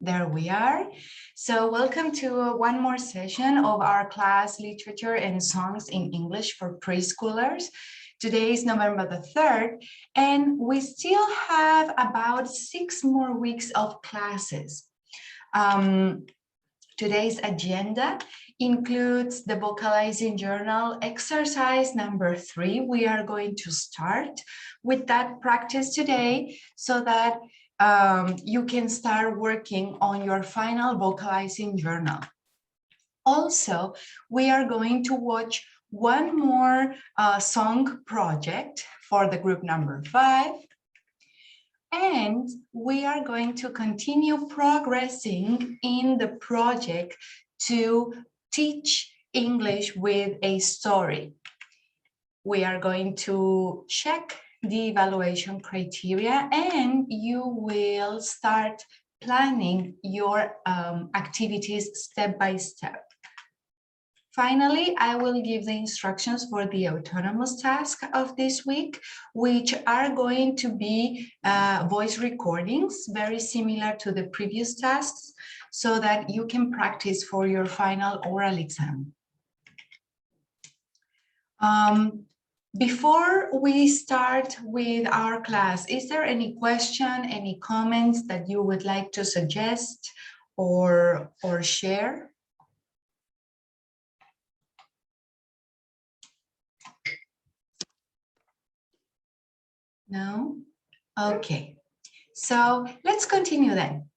There we are. So welcome to one more session of our class Literature and Songs in English for Preschoolers. Today is November the 3rd, and we still have about 6 more weeks of classes. Today's agenda includes the vocalizing journal exercise number 3. We are going to start with that practice today so that you can start working on your final vocalizing journal. Also, we are going to watch one more song project for the group number 5. And we are going to continue progressing in the project to teach English with a story. We are going to check the evaluation criteria, and you will start planning your activities step by step. Finally, I will give the instructions for the autonomous task of this week, which are going to be voice recordings, very similar to the previous tasks, so that you can practice for your final oral exam. Before we start with our class, is there any question, any comments that you would like to suggest or share? No? Okay. So let's continue then.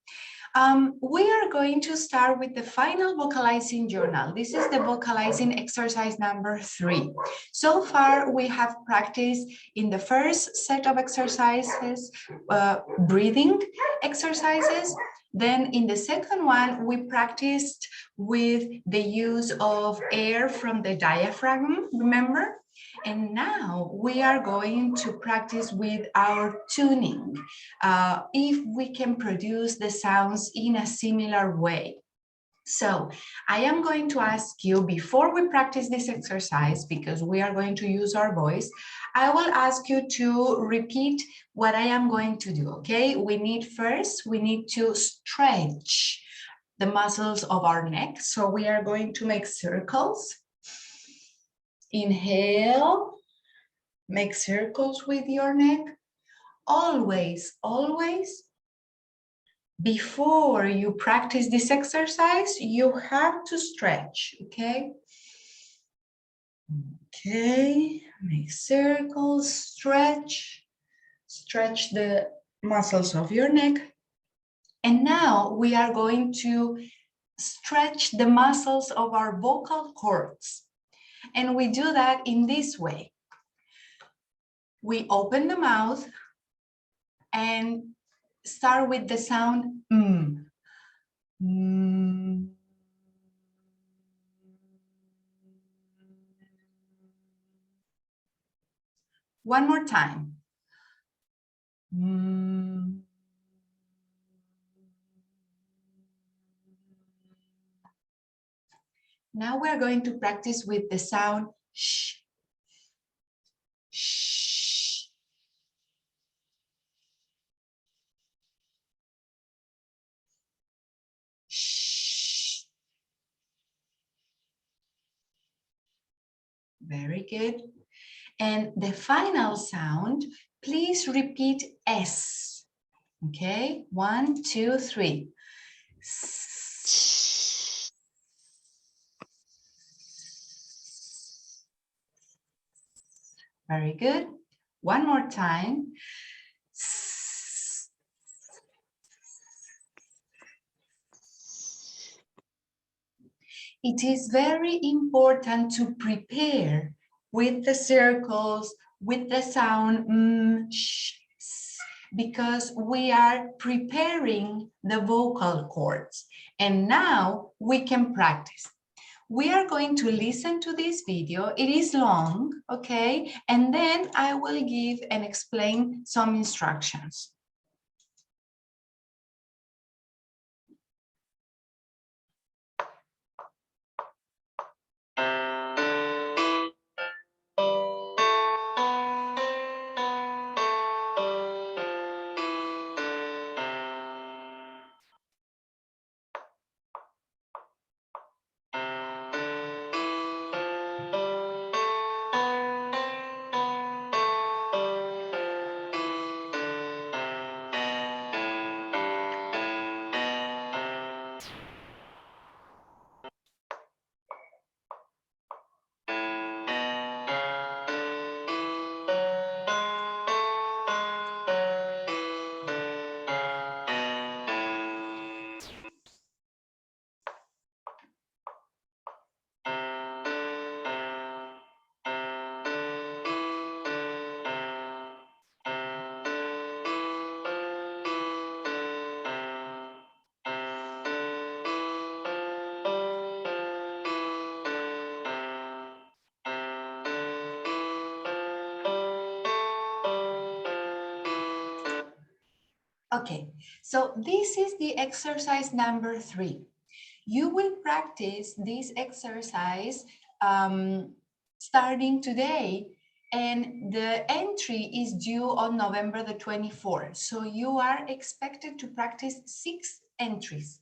We are going to start with the final vocalizing journal. This is the vocalizing exercise number 3. So far, we have practiced in the first set of exercises, breathing exercises. Then in the second one, we practiced with the use of air from the diaphragm, remember? And now we are going to practice with our tuning, if we can produce the sounds in a similar way. So I am going to ask you, before we practice this exercise, because we are going to use our voice, I will ask you to repeat what I am going to do, okay? We need to stretch the muscles of our neck. So we are going to make circles. Inhale, make circles with your neck. Always, always, before you practice this exercise, you have to stretch, okay? Okay, make circles, stretch the muscles of your neck. And now we are going to stretch the muscles of our vocal cords. And we do that in this way. We open the mouth and start with the sound mm. Mm. One more time. Mm. Now we're going to practice with the sound sh. Shh. Shh. Very good. And the final sound, please repeat S. Okay, 1, 2, 3. Very good. One more time. It is very important to prepare with the circles, with the sound sh, because we are preparing the vocal cords. And now we can practice. We are going to listen to this video. It is long, okay? And then I will give and explain some instructions. Okay, so this is the exercise number 3. You will practice this exercise starting today, and the entry is due on November the 24th. So you are expected to practice 6 entries.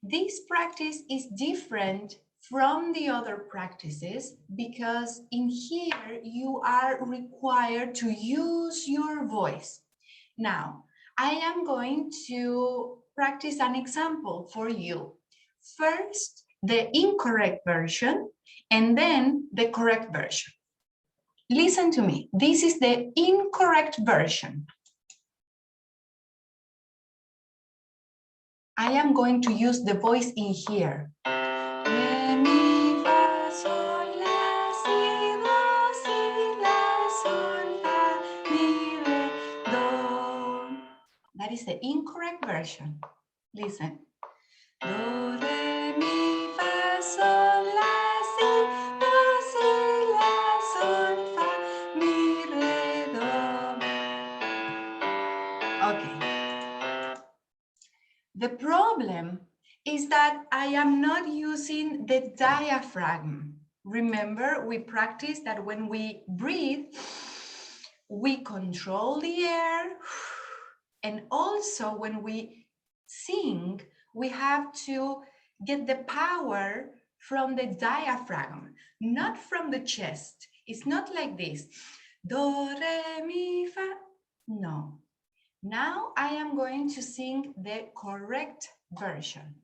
This practice is different from the other practices because in here you are required to use your voice. Now, I am going to practice an example for you. First, the incorrect version, and then the correct version. Listen to me. This is the incorrect version. I am going to use the voice in here. Re, mi, fa, sol, la, si, do, si, la, sol, fa, mi, re, do. That is the incorrect version. Listen. Do, re, mi, fa, sol, la, si, do, si, la, sol, fa, mi, re, do. Okay. The problem is that I am not using the diaphragm. Remember, we practiced that when we breathe, we control the air, and also when we sing, we have to get the power from the diaphragm, not from the chest. It's not like this. Do, re, mi, fa. No. Now I am going to sing the correct version.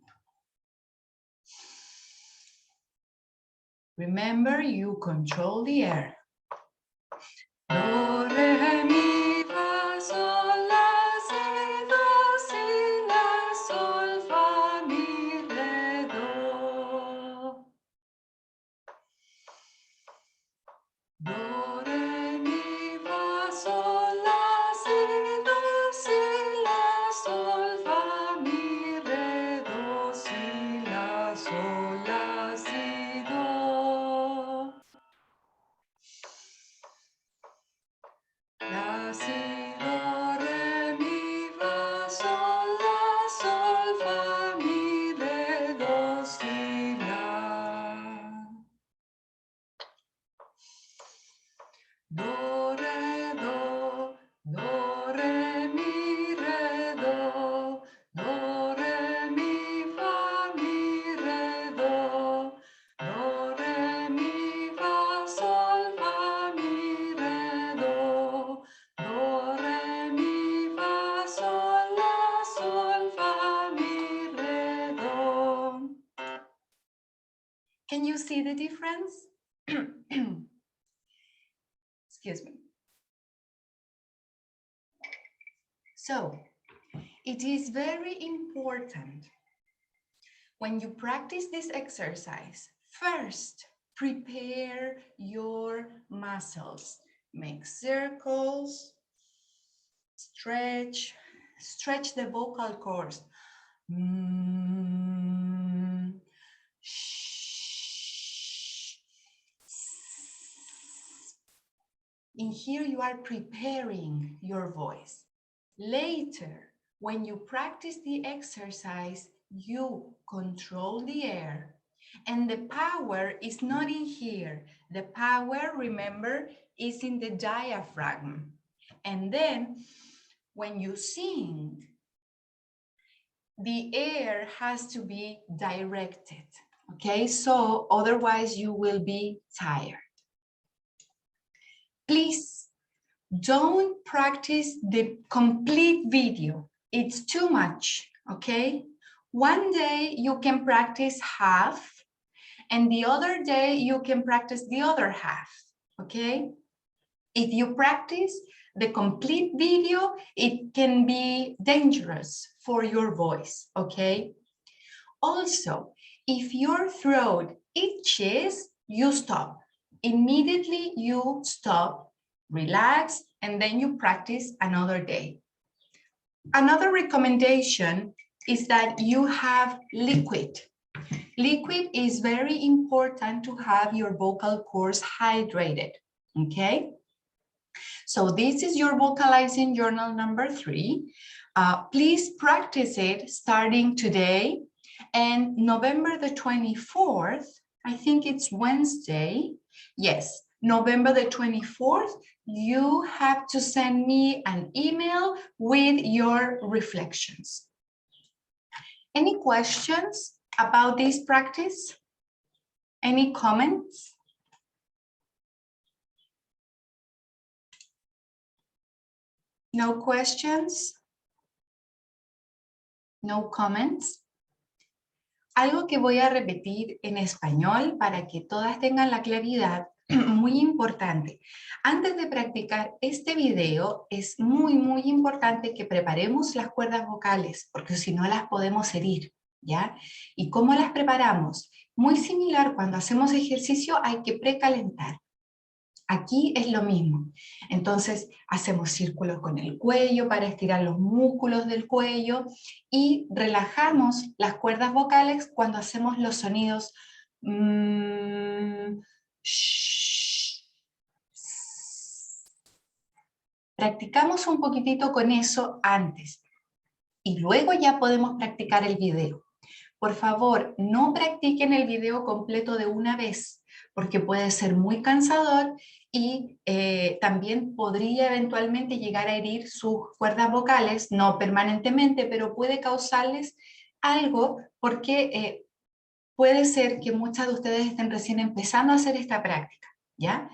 Remember, you control the air. Do, re, mi, fa, sol, la, si, do, si, la, sol, fa, mi, re, do. Do, re, mi, fa, sol, la, si, do, si, la, sol, fa, mi, re, do, si, la, sol, la, si, do. La, si, do, re, mi, fa, sol, la, sol, fa, mi, re, do, si, la. Do, re, do, do, re, mi, re, do, do, re, mi, fa, mi, re, do, do, re, mi, fa, sol, fa, mi, re, do, do, re, mi, fa, sol, la, sol, fa, mi, re, do. Can you see the difference? Excuse me. So, it is very important when you practice this exercise, first, prepare your muscles. Make circles, stretch the vocal cords. In here, you are preparing your voice. Later, when you practice the exercise, you control the air, and the power is not in here. The power, remember, is in the diaphragm. And then when you sing, the air has to be directed, okay? So otherwise you will be tired. Please don't practice the complete video. It's too much, okay? One day you can practice half, and the other day you can practice the other half, okay? If you practice the complete video, it can be dangerous for your voice, okay? Also, if your throat itches, you stop. Immediately you stop, relax, and then you practice another day. Another recommendation is that you have liquid. Liquid is very important to have your vocal cords hydrated, okay? So this is your vocalizing journal number 3. Please practice it starting today, and November the 24th, I think it's Wednesday. Yes, November the 24th, you have to send me an email with your reflections. Any questions about this practice? Any comments? No questions? No comments? Algo que voy a repetir en español para que todas tengan la claridad, muy importante. Antes de practicar este video, es muy importante que preparemos las cuerdas vocales, porque si no las podemos herir, ¿ya? ¿Y cómo las preparamos? Muy similar, cuando hacemos ejercicio hay que precalentar. Aquí es lo mismo. Entonces hacemos círculos con el cuello para estirar los músculos del cuello y relajamos las cuerdas vocales cuando hacemos los sonidos Practicamos un poquitito con eso antes y luego ya podemos practicar el video. Por favor, no practiquen el video completo de una vez, porque puede ser muy cansador y también podría eventualmente llegar a herir sus cuerdas vocales, no permanentemente, pero puede causarles algo porque puede ser que muchas de ustedes estén recién empezando a hacer esta práctica, ¿ya?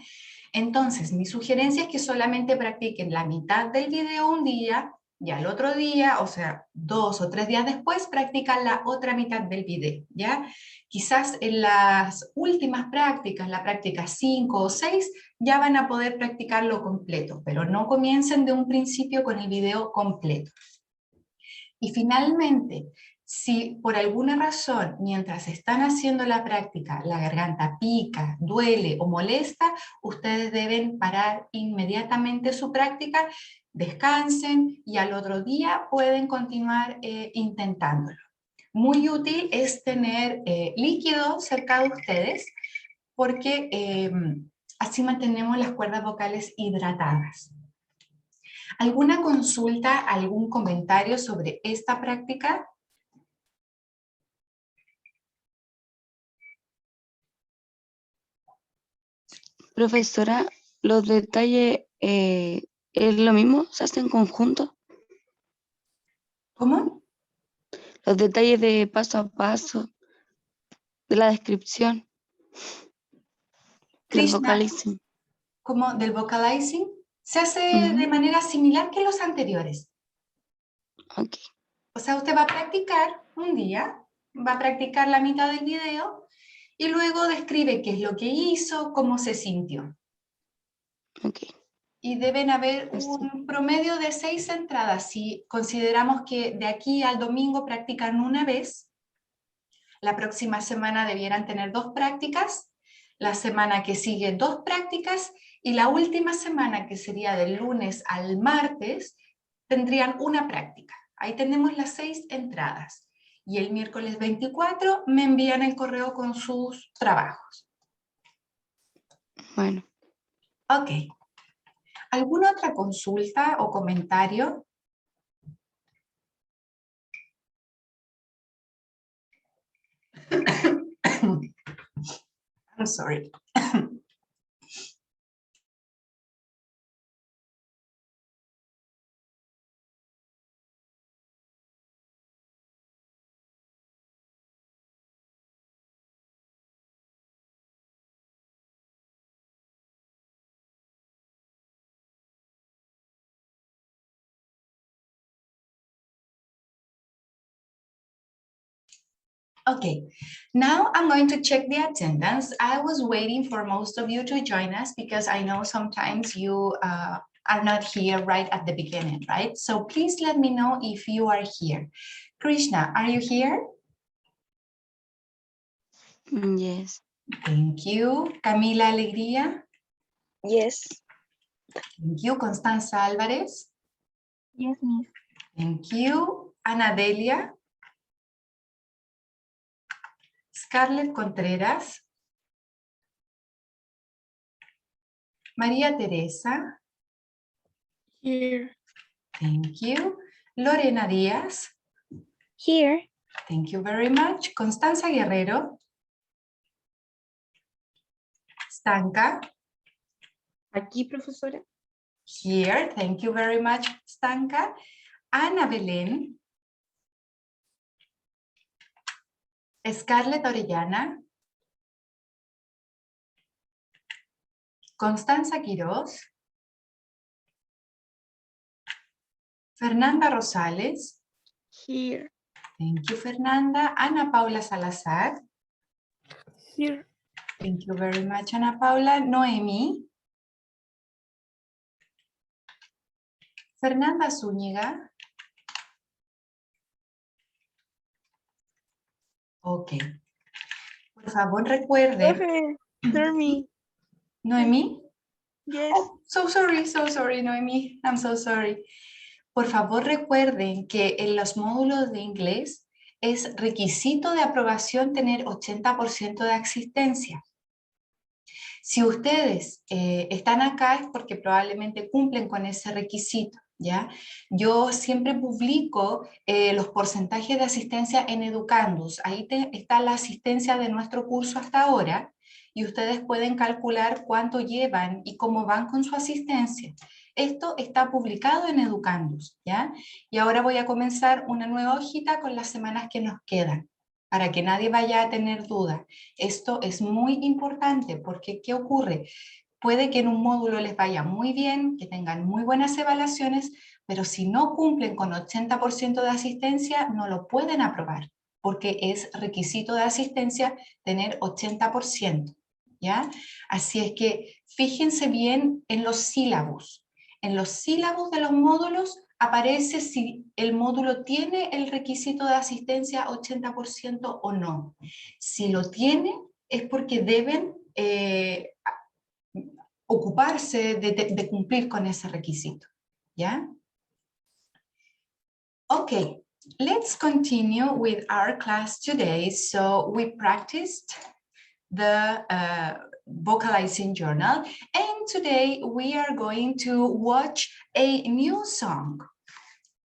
Entonces, mi sugerencia es que solamente practiquen la mitad del video un día y al otro día, o sea, 2 o 3 días después, practican la otra mitad del video, ¿ya? Quizás en las últimas prácticas, la práctica 5 o 6, ya van a poder practicarlo completo, pero no comiencen de un principio con el video completo. Y finalmente, si por alguna razón, mientras están haciendo la práctica, la garganta pica, duele o molesta, ustedes deben parar inmediatamente su práctica, descansen y al otro día pueden continuar intentándolo. Muy útil es tener líquido cerca de ustedes porque así mantenemos las cuerdas vocales hidratadas. ¿Alguna consulta, algún comentario sobre esta práctica? Profesora, ¿los detalles es lo mismo? ¿Se hacen en conjunto? ¿Cómo? Los detalles de paso a paso, de la descripción, del Krishna, vocalizing. como del vocalizing, se hace de manera similar que los anteriores. Ok. O sea, usted va a practicar un día, va a practicar la mitad del video y luego describe qué es lo que hizo, cómo se sintió. Ok. Y deben haber un promedio de 6 entradas. Si consideramos que de aquí al domingo practican una vez, la próxima semana debieran tener 2 prácticas, la semana que sigue 2 prácticas y la última semana, que sería del lunes al martes, tendrían una práctica. Ahí tenemos las 6 entradas. Y el miércoles 24 me envían el correo con sus trabajos. Bueno. Ok. ¿Alguna otra consulta o comentario? I'm sorry. Okay, now I'm going to check the attendance. I was waiting for most of you to join us because I know sometimes you are not here right at the beginning, right? So please let me know if you are here. Krishna, are you here? Yes. Thank you. Camila Alegría? Yes. Thank you. Constanza Álvarez? Yes, miss. Thank you. Ana Delia? Scarlett Contreras? María Teresa? Here. Thank you. Lorena Díaz. Here. Thank you very much. Constanza Guerrero. Stanka. Aquí, profesora. Here. Thank you very much, Stanka. Ana Belén. Scarlett Orellana. Constanza Quiroz. Fernanda Rosales. Here. Thank you, Fernanda. Ana Paula Salazar. Here. Thank you very much, Ana Paula. Noemi. Fernanda Zúñiga. Ok. Por favor, recuerden. Dormi. Noemi. Yes. Oh, so sorry, Noemi. I'm so sorry. Por favor, recuerden que en los módulos de inglés es requisito de aprobación tener 80% de asistencia. Si ustedes están acá es porque probablemente cumplen con ese requisito, ¿ya? Yo siempre publico los porcentajes de asistencia en Educandus. Ahí está la asistencia de nuestro curso hasta ahora y ustedes pueden calcular cuánto llevan y cómo van con su asistencia. Esto está publicado en Educandus, ¿ya? Y ahora voy a comenzar una nueva hojita con las semanas que nos quedan, para que nadie vaya a tener duda. Esto es muy importante porque ¿qué ocurre? Puede que en un módulo les vaya muy bien, que tengan muy buenas evaluaciones, pero si no cumplen con 80% de asistencia, no lo pueden aprobar, porque es requisito de asistencia tener 80%, ¿ya? Así es que fíjense bien en los sílabos. En los sílabos de los módulos aparece si el módulo tiene el requisito de asistencia 80% o no. Si lo tiene, es porque deben ocuparse de cumplir con ese requisito, ¿ya? Okay, let's continue with our class today. So we practiced the vocalizing journal, and today we are going to watch a new song.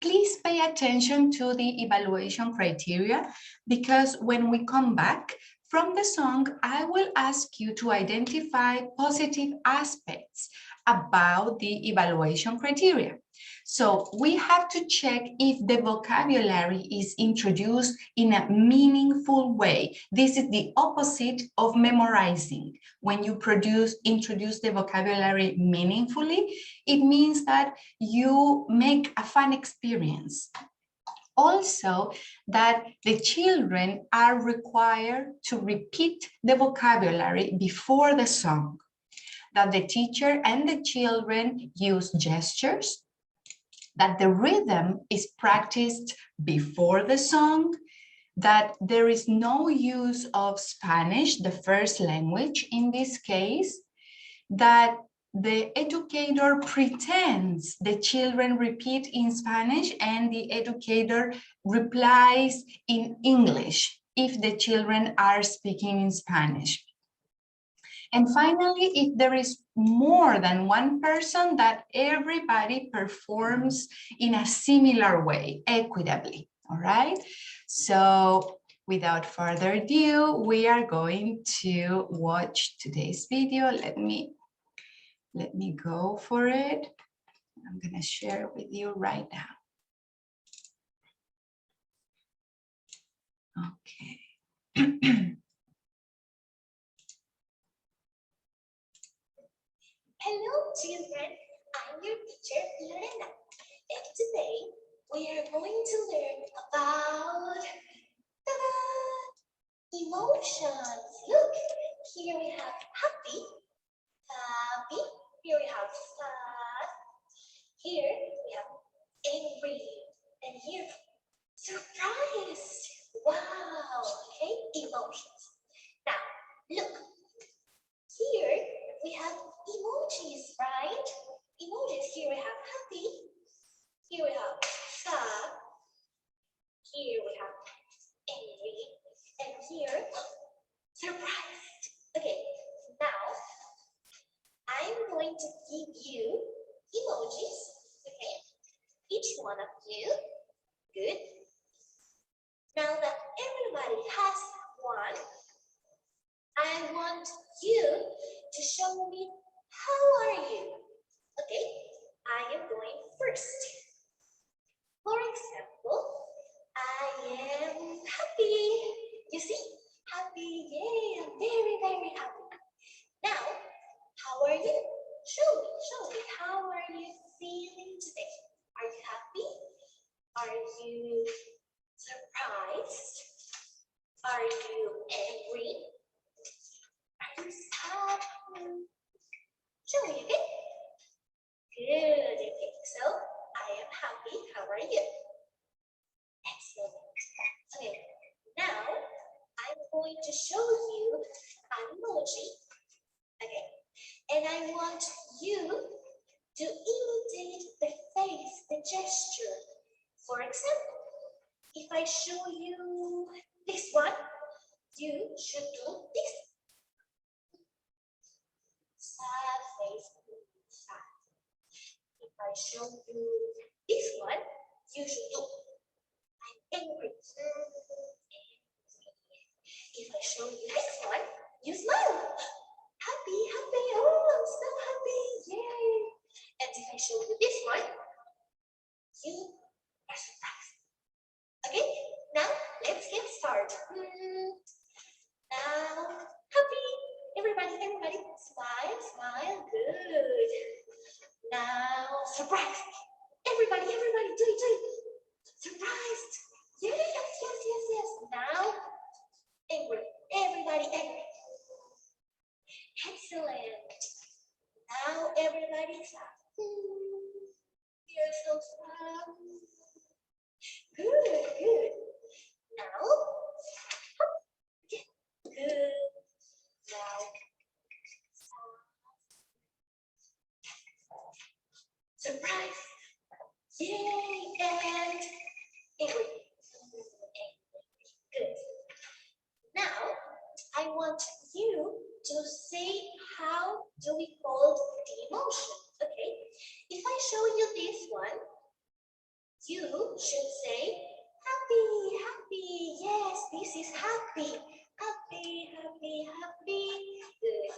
Please pay attention to the evaluation criteria, because when we come back from the song, I will ask you to identify positive aspects about the evaluation criteria. So we have to check if the vocabulary is introduced in a meaningful way. This is the opposite of memorizing. When you introduce the vocabulary meaningfully, it means that you make a fun experience. Also, that the children are required to repeat the vocabulary before the song, that the teacher and the children use gestures, that the rhythm is practiced before the song, that there is no use of Spanish, the first language in this case, that the educator pretends the children repeat in Spanish and the educator replies in English if the children are speaking in Spanish. And finally, if there is more than one person, that everybody performs in a similar way, equitably, all right? So without further ado, we are going to watch today's video. Let me go for it. I'm gonna share with you right now. Okay. Hello, children. I'm your teacher, Lorena. And today, we are going to learn about emotions. Look, here we have happy, happy. Here we have sad. Here we have angry. And here, surprised. Wow. Okay, emotions. Now, look. Here we have emojis, right? Emojis. Here we have happy. Here we have sad. Here we have angry. And here, surprised. Okay, pass one, I want you to show me how are you. Okay, I am going first. For example, I am happy. You see, happy. Yay, I'm very, very happy. Now, how are you? Show me. How are you feeling today? Are you happy? Are you surprised? Are you angry? Are you sad? Show me, okay? Good, okay. So, I am happy. How are you? Excellent. Okay, now I'm going to show you an emoji. Okay, and I want you to imitate the face, the gesture. For example, if I show you this one, you should do this. Sad face, sad. If I show you this one, you should do angry. If I show you this one, you smile. Happy, happy, oh, I'm so happy, yay. And if I show you this one, you are surprised. Okay, now let's get started. Now, happy, everybody, smile, good. Now, surprised. Everybody, do it. Surprised. Yes. Now, angry. Everybody angry. Excellent. Now, everybody clap. You're so sad. Good. Now, good. Now, surprise. Yay, and angry. Good. Now, I want you to say how do we call the emotion, okay? If I show you this one, you should say happy. Yes, this is happy. Happy. Good.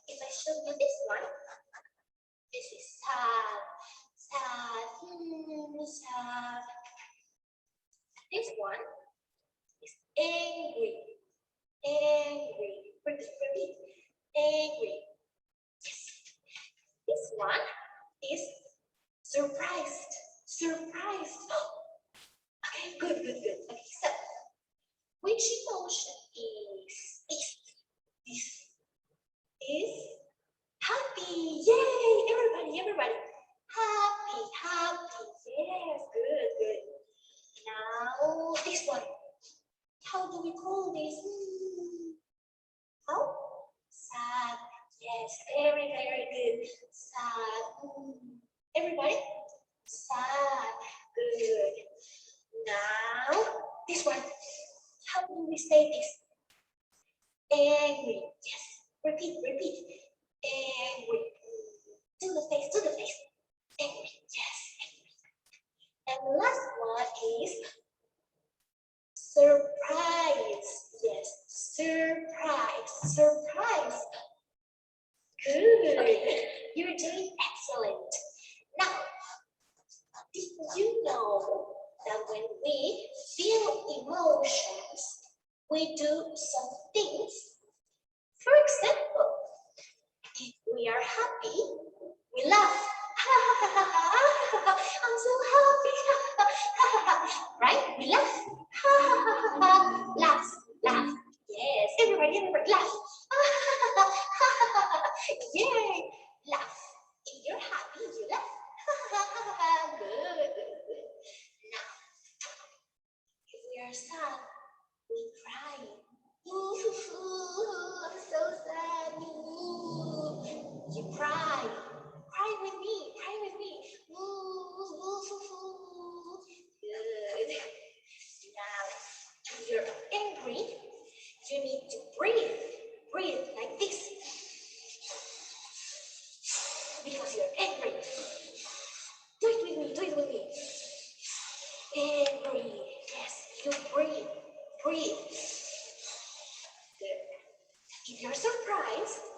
If I show you this one, this is sad. Sad. This one is angry. Repeat. Angry. Yes. This one is surprised. Okay, good. Okay, so which emotion is this? This is happy. Yay, everybody. Happy. Yes, good. Now this one. How do we call this? How? Sad. Yes, very good. Sad. Everybody? Sad. Good. Now, this one. How do we say this? Angry. Yes. Repeat. Angry. To the face. Angry. Yes, angry. And the last one is surprise. Yes, surprise. Good. You're doing excellent. Now, did you know that when we feel emotions, we do some things? For example, if we are happy, we laugh. I'm so happy. Right? We laugh. Laugh. Yes, everybody laugh. Yay, laugh. If you're happy, you laugh. Good. Now, if we are sad, we cry. I'm so sad. You cry. Cry with me. Good. Now, if you're angry, you need to breathe like this. Because you're angry. Do it with me. Angry. Yes, you breathe.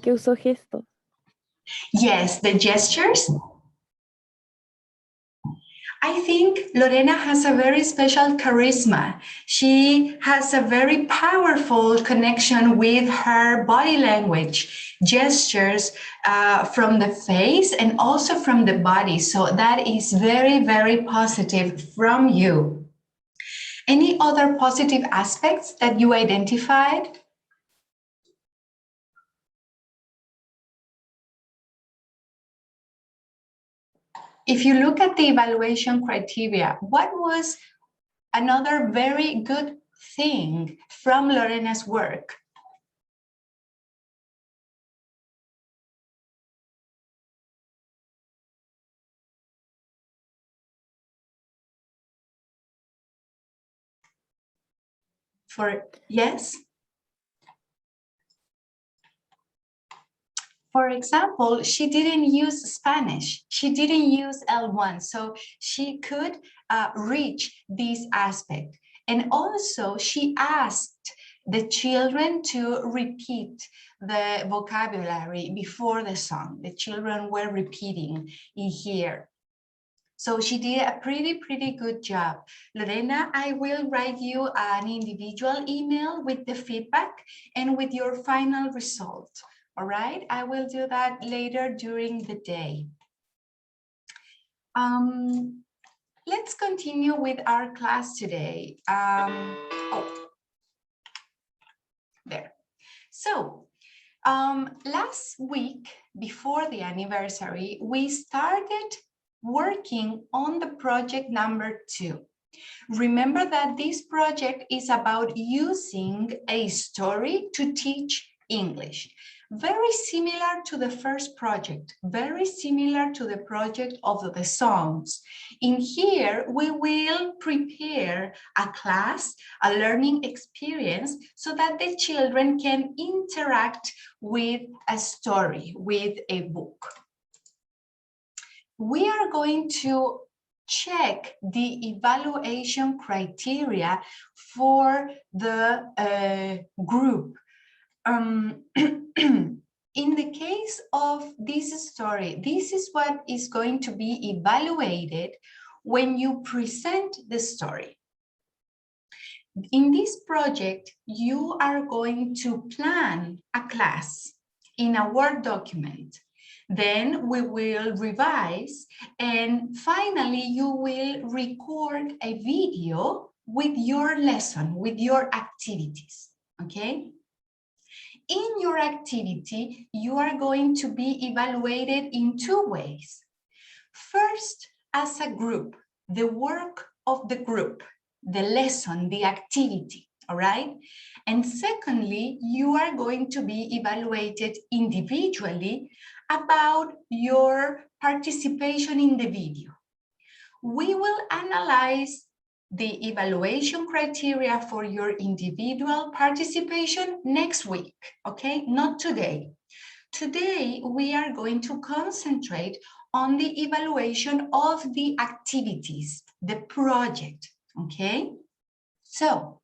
que usó gestos. Yes, the gestures. I think Lorena has a very special charisma. She has a very powerful connection with her body language, gestures from the face and also from the body. So that is very, very positive from you. Any other positive aspects that you identified? If you look at the evaluation criteria, what was another very good thing from Lorena's work? Yes? For example, she didn't use Spanish. She didn't use L1, so she could reach this aspect. And also she asked the children to repeat the vocabulary before the song. The children were repeating in here. So she did a pretty good job. Lorena, I will write you an individual email with the feedback and with your final result. All right, I will do that later during the day. Let's continue with our class today. There. So last week, before the anniversary, we started working on the project number 2. Remember that this project is about using a story to teach English. Very similar to the first project, very similar to the project of the songs. In here, we will prepare a class, a learning experience, so that the children can interact with a story, with a book. We are going to check the evaluation criteria for the group. In the case of this story, this is what is going to be evaluated when you present the story. In this project, you are going to plan a class in a Word document. Then we will revise, and finally you will record a video with your lesson, with your activities, okay? In your activity, you are going to be evaluated in 2 ways. First, as a group, the work of the group, the lesson, the activity, all right? And secondly, you are going to be evaluated individually about your participation in the video. We will analyze the evaluation criteria for your individual participation next week, okay? Not today. Today, we are going to concentrate on the evaluation of the activities, the project, okay? So,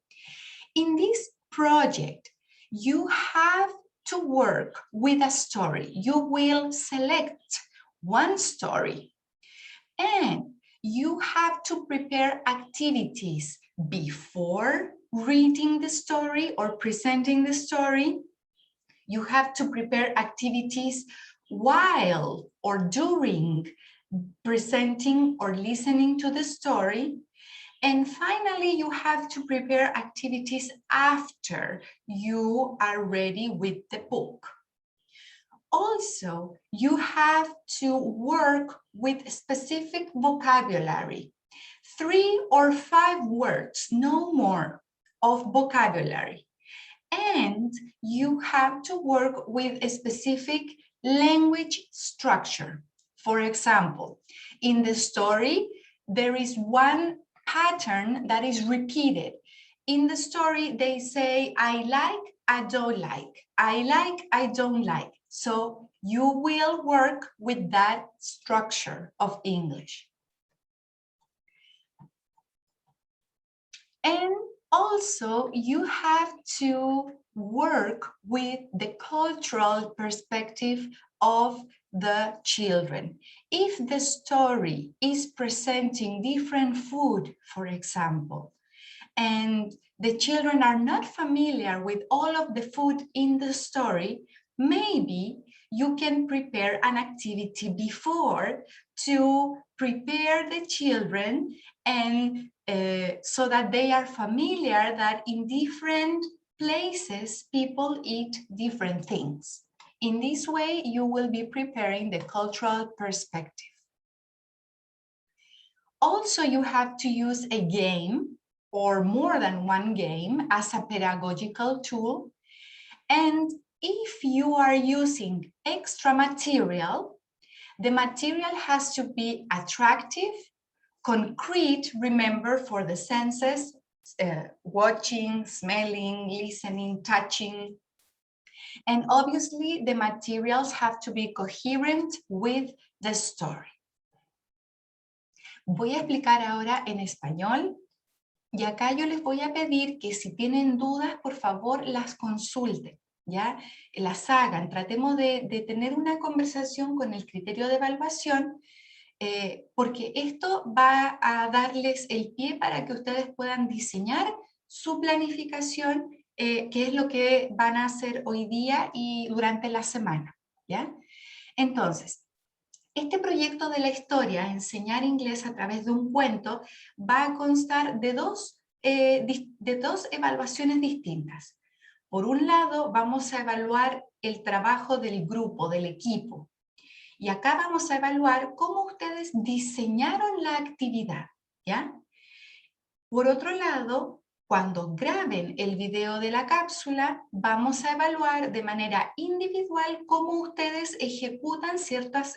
in this project, you have to work with a story. You will select one story, and you have to prepare activities before reading the story or presenting the story. You have to prepare activities while or during presenting or listening to the story. And finally, you have to prepare activities after you are ready with the book. Also, you have to work with specific vocabulary, 3 or 5 words, no more, of vocabulary. And you have to work with a specific language structure. For example, in the story, there is one pattern that is repeated. In the story, they say, I like, I don't like. I like, I don't like. So you will work with that structure of English. And Also, you have to work with the cultural perspective of the children. If the story is presenting different food, for example, and the children are not familiar with all of the food in the story, maybe you can prepare an activity before to prepare the children and so that they are familiar that in different places people eat different things. In this way, you will be preparing the cultural perspective. Also, you have to use a game or more than one game as a pedagogical tool. And if you are using extra material, the material has to be attractive, concrete, remember, for the senses, watching, smelling, listening, touching. And obviously the materials have to be coherent with the story. Voy a explicar ahora en español. Y acá yo les voy a pedir que si tienen dudas, por favor, las consulten, ¿ya? Las hagan. Tratemos de tener una conversación con el criterio de evaluación, porque esto va a darles el pie para que ustedes puedan diseñar su planificación, que es lo que van a hacer hoy día y durante la semana, ¿ya? Entonces, este proyecto de la historia, enseñar inglés a través de un cuento, va a constar de dos evaluaciones distintas. Por un lado, vamos a evaluar el trabajo del grupo, del equipo. Y acá vamos a evaluar cómo ustedes diseñaron la actividad, ¿ya? Por otro lado, cuando graben el video de la cápsula, vamos a evaluar de manera individual cómo ustedes ejecutan ciertos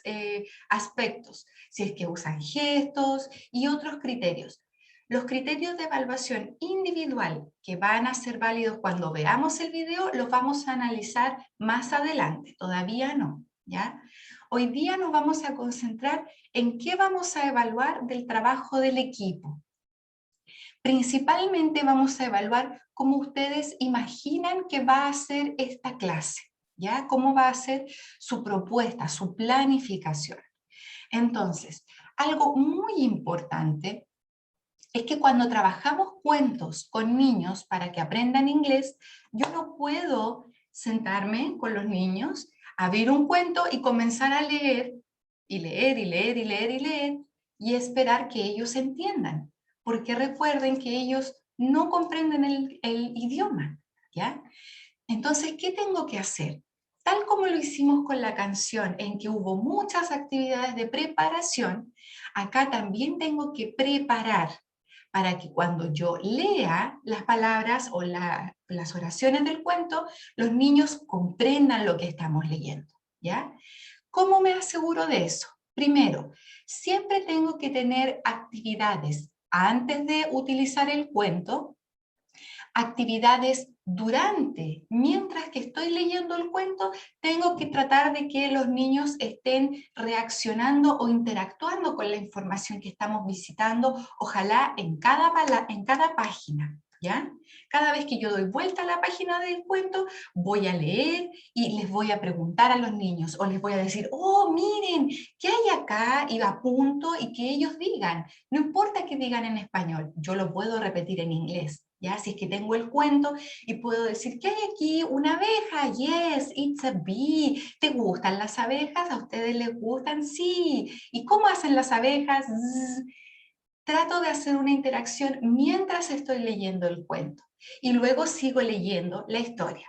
aspectos, si es que usan gestos y otros criterios. Los criterios de evaluación individual que van a ser válidos cuando veamos el video, los vamos a analizar más adelante, todavía no, ¿ya? Hoy día nos vamos a concentrar en qué vamos a evaluar del trabajo del equipo. Principalmente vamos a evaluar cómo ustedes imaginan que va a ser esta clase, ¿ya? Cómo va a ser su propuesta, su planificación. Entonces, algo muy importante es que cuando trabajamos cuentos con niños para que aprendan inglés, yo no puedo sentarme con los niños, abrir un cuento y comenzar a leer, y leer, y leer, y leer, y leer, y esperar que ellos entiendan. Porque recuerden que ellos no comprenden el idioma, ¿ya? Entonces, ¿qué tengo que hacer? Tal como lo hicimos con la canción, en que hubo muchas actividades de preparación, acá también tengo que preparar para que cuando yo lea las palabras o las oraciones del cuento, los niños comprendan lo que estamos leyendo, ¿ya? ¿Cómo me aseguro de eso? Primero, siempre tengo que tener actividades antes de utilizar el cuento, actividades durante, mientras que estoy leyendo el cuento, tengo que tratar de que los niños estén reaccionando o interactuando con la información que estamos visitando, ojalá en cada página, ¿ya? Cada vez que yo doy vuelta a la página del cuento, voy a leer y les voy a preguntar a los niños, o les voy a decir, oh, miren, ¿qué hay acá? Y apunto y que ellos digan, no importa que digan en español, yo lo puedo repetir en inglés. ¿Ya? Si es que tengo el cuento y puedo decir, ¿qué hay aquí? Una abeja, yes, it's a bee. ¿Te gustan las abejas? ¿A ustedes les gustan? Sí. ¿Y cómo hacen las abejas? Zzz. Trato de hacer una interacción mientras estoy leyendo el cuento y luego sigo leyendo la historia.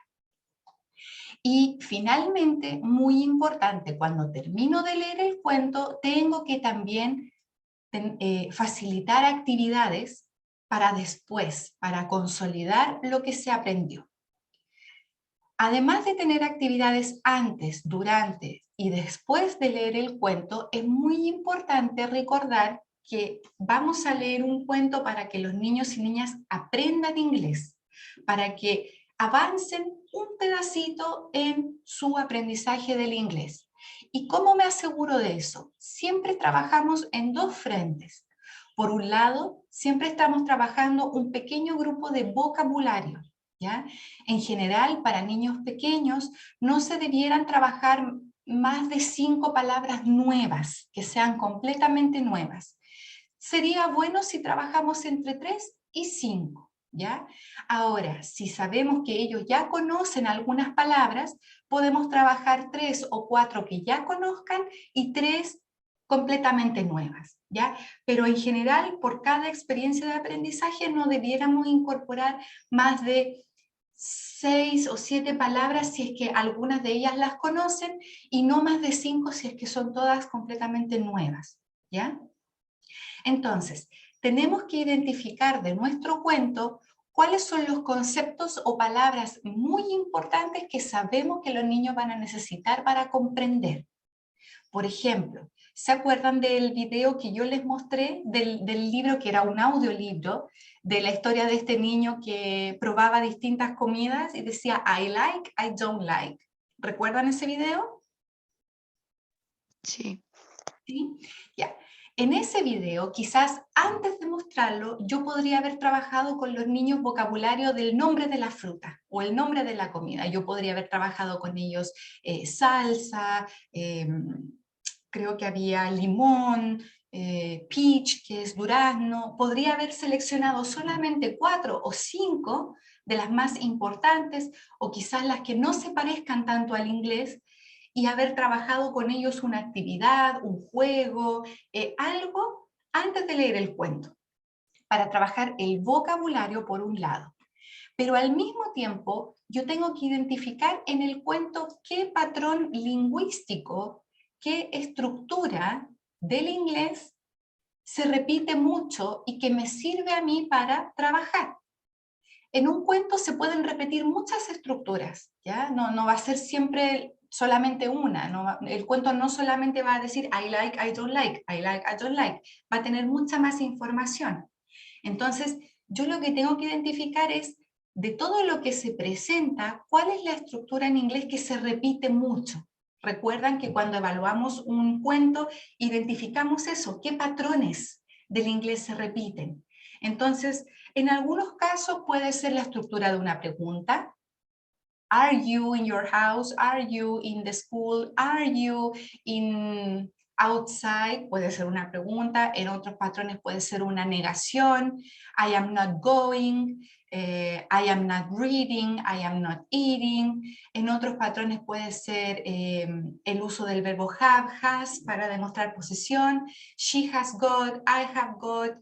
Y finalmente, muy importante, cuando termino de leer el cuento, tengo que también facilitar actividades para después, para consolidar lo que se aprendió. Además de tener actividades antes, durante y después de leer el cuento, es muy importante recordar que vamos a leer un cuento para que los niños y niñas aprendan inglés, para que avancen un pedacito en su aprendizaje del inglés. ¿Y cómo me aseguro de eso? Siempre trabajamos en dos frentes. Por un lado, siempre estamos trabajando un pequeño grupo de vocabulario, ¿ya? En general, para niños pequeños, no se debieran trabajar más de 5 palabras nuevas, que sean completamente nuevas. Sería bueno si trabajamos entre 3 y 5, ¿ya? Ahora, si sabemos que ellos ya conocen algunas palabras, podemos trabajar 3 o 4 que ya conozcan y 3 completamente nuevas, ¿ya? Pero en general, por cada experiencia de aprendizaje no debiéramos incorporar más de 6 o 7 palabras si es que algunas de ellas las conocen y no más de 5 si es que son todas completamente nuevas, ¿ya? Entonces, tenemos que identificar de nuestro cuento cuáles son los conceptos o palabras muy importantes que sabemos que los niños van a necesitar para comprender. Por ejemplo, ¿se acuerdan del video que yo les mostré del libro que era un audiolibro de la historia de este niño que probaba distintas comidas y decía I like, I don't like? ¿Recuerdan ese video? Sí. ¿Sí? Ya. En ese video, quizás antes de mostrarlo, yo podría haber trabajado con los niños vocabulario del nombre de la fruta o el nombre de la comida. Yo podría haber trabajado con ellos salsa, creo que había limón, peach, que es durazno. Podría haber seleccionado solamente 4 o 5 de las más importantes, o quizás las que no se parezcan tanto al inglés, y haber trabajado con ellos una actividad, un juego, algo antes de leer el cuento, para trabajar el vocabulario por un lado. Pero al mismo tiempo, yo tengo que identificar en el cuento qué patrón lingüístico, qué estructura del inglés se repite mucho y que me sirve a mí para trabajar. En un cuento se pueden repetir muchas estructuras, ¿ya? No va a ser siempre solamente una, el cuento no solamente va a decir I like, I don't like, I like, I don't like, va a tener mucha más información. Entonces, yo lo que tengo que identificar es, de todo lo que se presenta, cuál es la estructura en inglés que se repite mucho. Recuerdan que cuando evaluamos un cuento, identificamos eso, qué patrones del inglés se repiten. Entonces, en algunos casos puede ser la estructura de una pregunta. Are you in your house? Are you in the school? Are you in outside? Puede ser una pregunta. En otros patrones puede ser una negación. I am not going. I am not reading. I am not eating. En otros patrones puede ser el uso del verbo have, has, para demostrar posesión. She has got. I have got.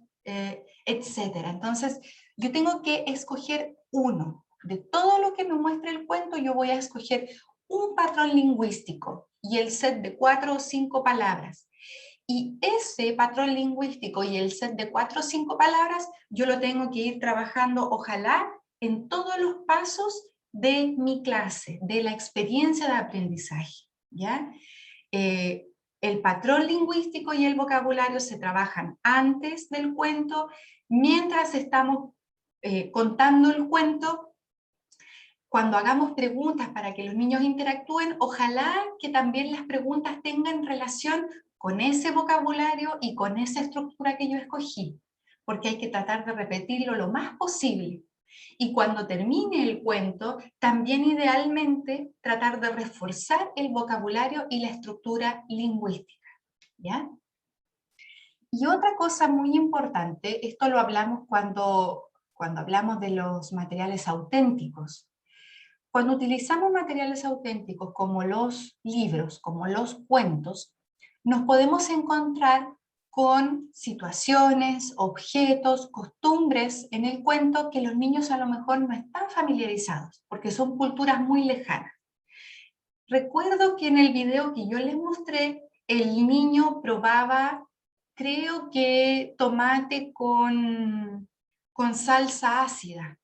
Etcétera. Entonces, yo tengo que escoger uno. De todo lo que me muestra el cuento, yo voy a escoger un patrón lingüístico y el set de 4 o 5 palabras. Y ese patrón lingüístico y el set de 4 o 5 palabras, yo lo tengo que ir trabajando, ojalá, en todos los pasos de mi clase, de la experiencia de aprendizaje, ¿ya? El patrón lingüístico y el vocabulario se trabajan antes del cuento, mientras estamos contando el cuento. Cuando hagamos preguntas para que los niños interactúen, ojalá que también las preguntas tengan relación con ese vocabulario y con esa estructura que yo escogí, porque hay que tratar de repetirlo lo más posible. Y cuando termine el cuento, también idealmente tratar de reforzar el vocabulario y la estructura lingüística, ¿ya? Y otra cosa muy importante, esto lo hablamos cuando hablamos de los materiales auténticos. Cuando utilizamos materiales auténticos como los libros, como los cuentos, nos podemos encontrar con situaciones, objetos, costumbres en el cuento que los niños a lo mejor no están familiarizados, porque son culturas muy lejanas. Recuerdo que en el video que yo les mostré, el niño probaba, creo que tomate con salsa ácida.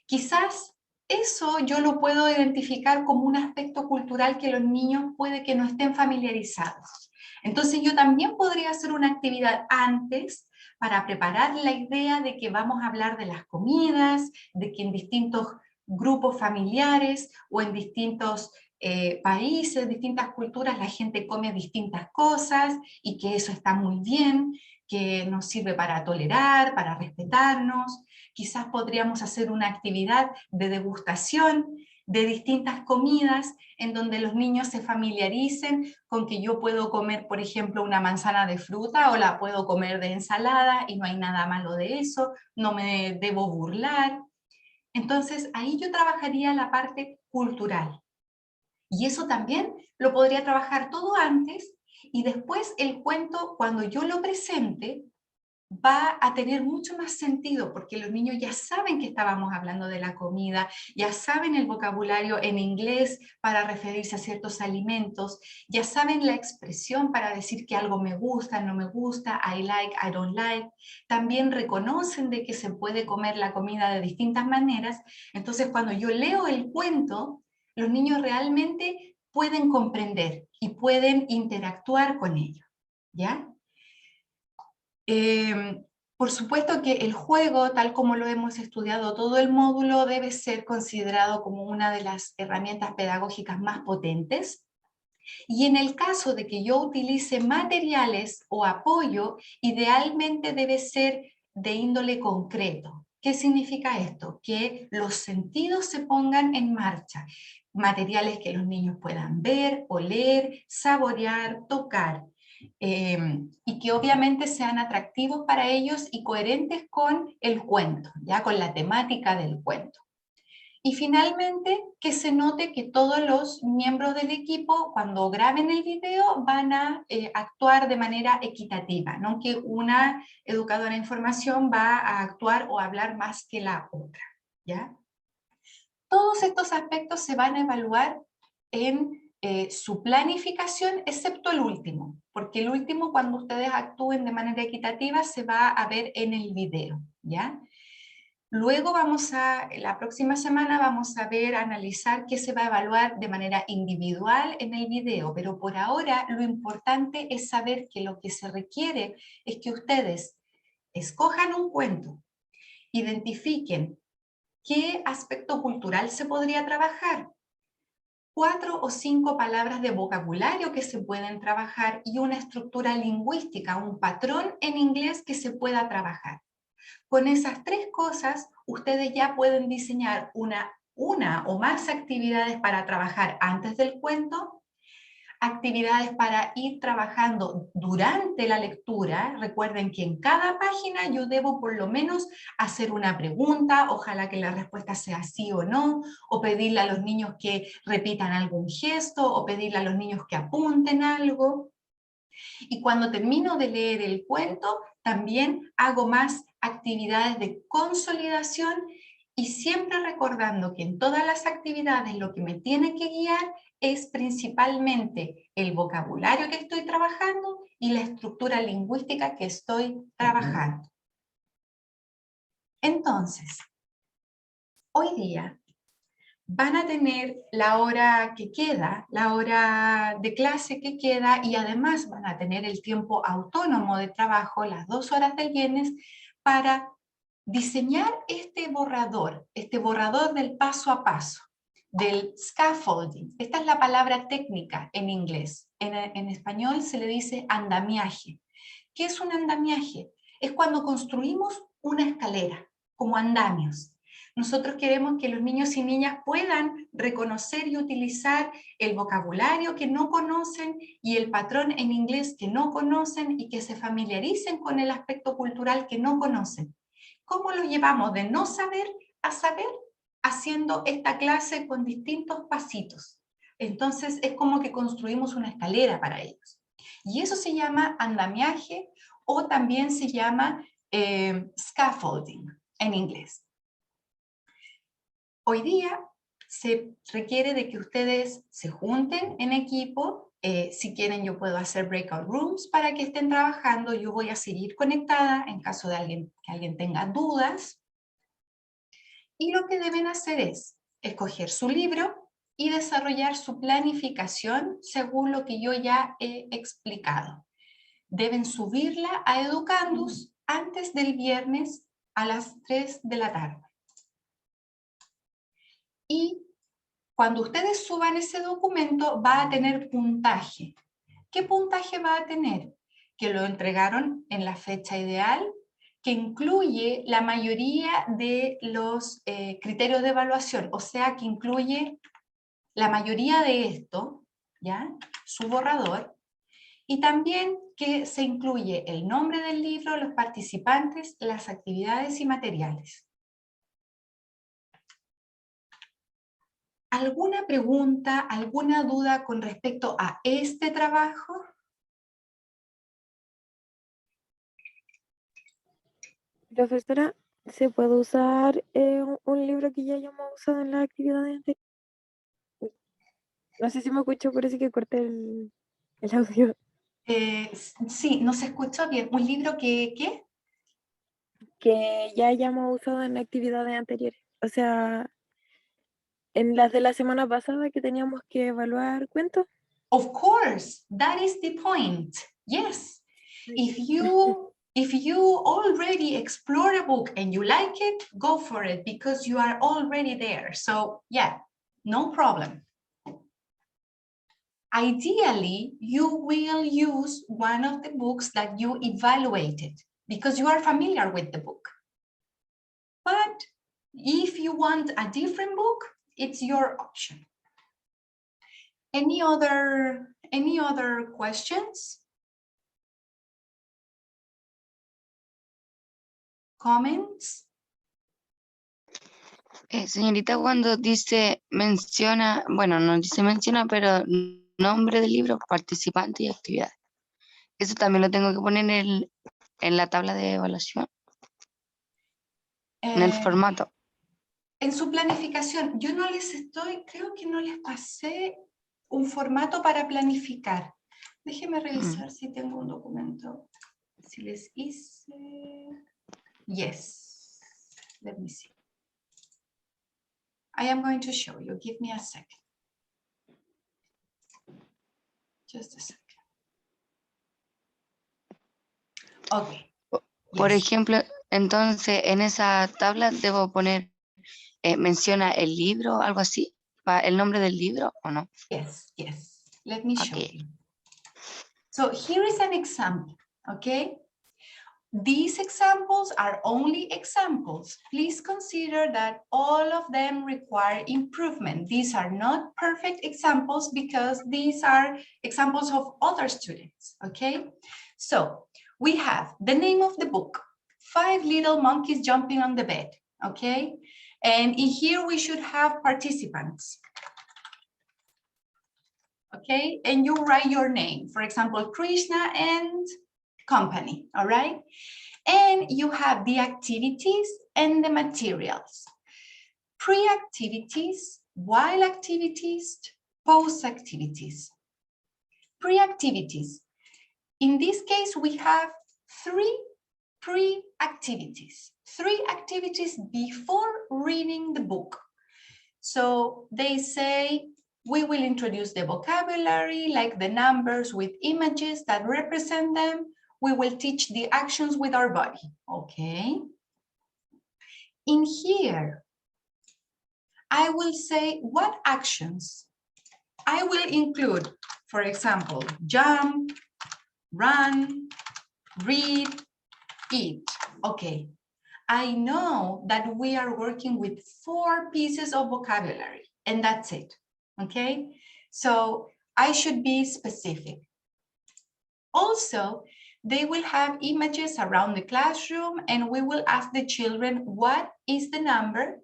Quizás eso yo lo puedo identificar como un aspecto cultural que los niños puede que no estén familiarizados. Entonces yo también podría hacer una actividad antes para preparar la idea de que vamos a hablar de las comidas, de que en distintos grupos familiares o en distintos países, distintas culturas, la gente come distintas cosas y que eso está muy bien, que nos sirve para tolerar, para respetarnos. Quizás podríamos hacer una actividad de degustación de distintas comidas en donde los niños se familiaricen con que yo puedo comer, por ejemplo, una manzana de fruta o la puedo comer de ensalada y no hay nada malo de eso, no me debo burlar. Entonces ahí yo trabajaría la parte cultural. Y eso también lo podría trabajar todo antes y después el cuento, cuando yo lo presente, va a tener mucho más sentido porque los niños ya saben que estábamos hablando de la comida, ya saben el vocabulario en inglés para referirse a ciertos alimentos, ya saben la expresión para decir que algo me gusta, no me gusta, I like, I don't like. También reconocen de que se puede comer la comida de distintas maneras. Entonces, cuando yo leo el cuento, los niños realmente pueden comprender y pueden interactuar con ello, ¿ya? Por supuesto que el juego, tal como lo hemos estudiado todo el módulo, debe ser considerado como una de las herramientas pedagógicas más potentes. Y en el caso de que yo utilice materiales o apoyo, idealmente debe ser de índole concreto. ¿Qué significa esto? Que los sentidos se pongan en marcha. Materiales que los niños puedan ver, oler, saborear, tocar. Y que obviamente sean atractivos para ellos y coherentes con el cuento, ya con la temática del cuento. Y finalmente, que se note que todos los miembros del equipo, cuando graben el video, van a actuar de manera equitativa, no que una educadora de información va a actuar o hablar más que la otra, ¿ya? Todos estos aspectos se van a evaluar en su planificación, excepto el último, porque el último, cuando ustedes actúen de manera equitativa, se va a ver en el video, ¿ya? Luego la próxima semana vamos a analizar qué se va a evaluar de manera individual en el video, pero por ahora lo importante es saber que lo que se requiere es que ustedes escojan un cuento, identifiquen qué aspecto cultural se podría trabajar, 4 o 5 palabras de vocabulario que se pueden trabajar y una estructura lingüística, un patrón en inglés que se pueda trabajar. Con esas 3 cosas, ustedes ya pueden diseñar una o más actividades para trabajar antes del cuento, actividades para ir trabajando durante la lectura. Recuerden que en cada página yo debo por lo menos hacer una pregunta, ojalá que la respuesta sea sí o no, o pedirle a los niños que repitan algún gesto, o pedirle a los niños que apunten algo. Y cuando termino de leer el cuento, también hago más actividades de consolidación y siempre recordando que en todas las actividades lo que me tiene que guiar es principalmente el vocabulario que estoy trabajando y la estructura lingüística que estoy trabajando. Entonces, hoy día van a tener la hora que queda, la hora de clase que queda, y además van a tener el tiempo autónomo de trabajo, las 2 horas del viernes, para diseñar este borrador del paso a paso, del scaffolding. Esta es la palabra técnica en inglés. En español se le dice andamiaje. ¿Qué es un andamiaje? Es cuando construimos una escalera, como andamios. Nosotros queremos que los niños y niñas puedan reconocer y utilizar el vocabulario que no conocen y el patrón en inglés que no conocen y que se familiaricen con el aspecto cultural que no conocen. ¿Cómo lo llevamos de no saber a saber? Haciendo esta clase con distintos pasitos. Entonces es como que construimos una escalera para ellos. Y eso se llama andamiaje o también se llama scaffolding en inglés. Hoy día se requiere de que ustedes se junten en equipo. Si quieren, yo puedo hacer breakout rooms para que estén trabajando. Yo voy a seguir conectada en caso de que alguien tenga dudas. Y lo que deben hacer es escoger su libro y desarrollar su planificación según lo que yo ya he explicado. Deben subirla a Educandus antes del viernes a las 3 de la tarde. Y cuando ustedes suban ese documento va a tener puntaje. ¿Qué puntaje va a tener? que lo entregaron en la fecha ideal, que incluye la mayoría de los criterios de evaluación, o sea, que incluye la mayoría de esto, ¿ya? Su borrador, y también que se incluye el nombre del libro, los participantes, las actividades y materiales. ¿Alguna pregunta, alguna duda con respecto a este trabajo? Profesora, ¿se puede usar un libro que ya hayamos usado en las actividades anteriores? No sé si me escucho, parece que corté el audio. Sí, no se escuchó bien. ¿Un libro que qué? Que ya hayamos usado en actividades anteriores. O sea, en las de la semana pasada que teníamos que evaluar cuentos. Of course, that is the point. Yes. If you already explore a book and you like it, go for it because you are already there. So yeah, no problem. Ideally, you will use one of the books that you evaluated because you are familiar with the book. But if you want a different book, it's your option. Any other questions? Comments? Señorita, cuando dice menciona, bueno, no dice menciona, pero nombre del libro, participante y actividad. Eso también lo tengo que poner en la tabla de evaluación, en el formato. En su planificación, yo no les creo que no les pasé un formato para planificar. Déjenme revisar si tengo un documento. Si les hice... Yes. Let me see. I am going to show you. Give me a second. Just a second. Okay. Por Yes. ejemplo, entonces en esa tabla debo poner, menciona el libro, algo así, el nombre del libro o no. Yes, yes. Let me show Okay. you. So here is an example, okay? These examples are only examples. Please consider that all of them require improvement. These are not perfect examples because these are examples of other students, okay? So we have the name of the book, 5 Little Monkeys Jumping on the Bed, okay? And in here we should have participants. Okay, and you write your name, for example, Krishna and company, all right? And you have the activities and the materials. Pre-activities, while activities, post-activities. Pre-activities. In this case, we have 3 pre-activities, 3 activities before reading the book. So they say, we will introduce the vocabulary, like the numbers with images that represent them. We will teach the actions with our body, okay? In here, I will say what actions. I will include, for example, jump, run, read, eat, okay. I know that we are working with 4 pieces of vocabulary and that's it. Okay, so I should be specific. Also, they will have images around the classroom and we will ask the children what is the number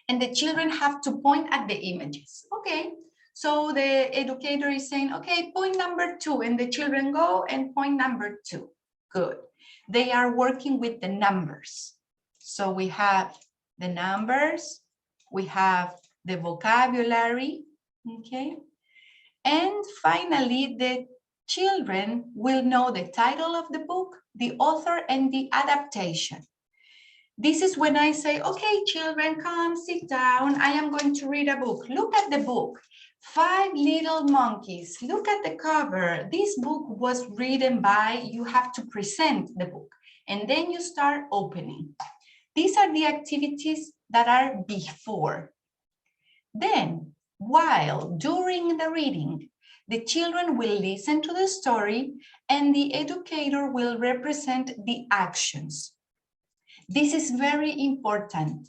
and the children have to point at the images. Okay, so the educator is saying, okay, point number 2 and the children go and point number 2. Good. They are working with the numbers. So we have the numbers, we have the vocabulary, okay? And finally, the children will know the title of the book, the author, and the adaptation. This is when I say, okay, children, come sit down. I am going to read a book. Look at the book. 5 Little Monkeys. Look at the cover. This book was written by, you have to present the book, and then you start opening. These are the activities that are before. Then, while, during the reading, The children will listen to the story and the educator will represent the actions. This is very important.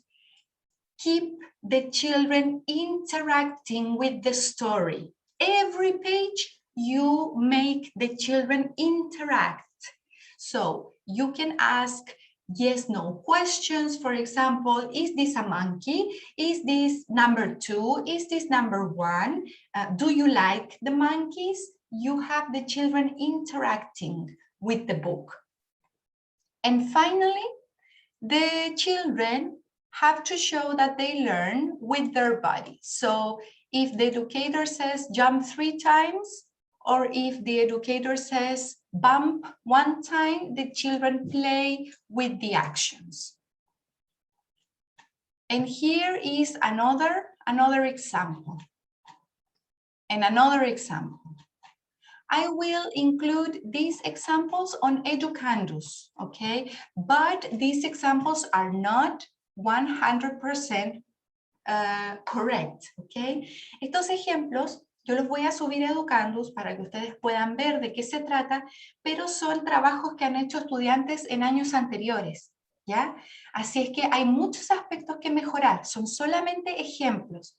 Keep the children interacting with the story. Every page you make the children interact. So you can ask yes, no questions. For example, is this a monkey? Is this number 2? Is this number 1? Do you like the monkeys? You have the children interacting with the book. And finally, the children have to show that they learn with their body. So if the educator says jump 3 times, or if the educator says bump 1 time, the children play with the actions. And here is another example. And another example. I will include these examples on Educandus, okay? But these examples are not 100% correct, okay? Estos ejemplos yo los voy a subir a Educandus para que ustedes puedan ver de qué se trata, pero son trabajos que han hecho estudiantes en años anteriores, ¿ya? Así es que hay muchos aspectos que mejorar, son solamente ejemplos.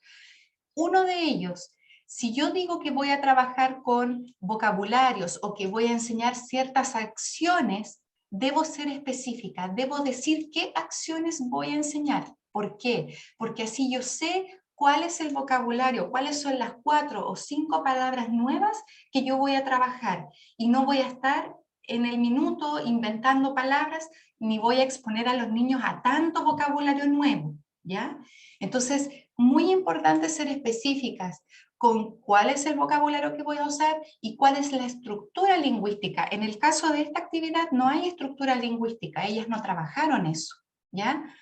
Uno de ellos, si yo digo que voy a trabajar con vocabularios o que voy a enseñar ciertas acciones, debo ser específica, debo decir qué acciones voy a enseñar. ¿Por qué? Porque así yo sé cuál es el vocabulario, cuáles son las 4 o 5 palabras nuevas que yo voy a trabajar. Y no voy a estar en el minuto inventando palabras, ni voy a exponer a los niños a tanto vocabulario nuevo, ¿ya? Entonces, muy importante ser específicas con cuál es el vocabulario que voy a usar y cuál es la estructura lingüística. En el caso de esta actividad no hay estructura lingüística, ellas no trabajaron eso, ¿ya?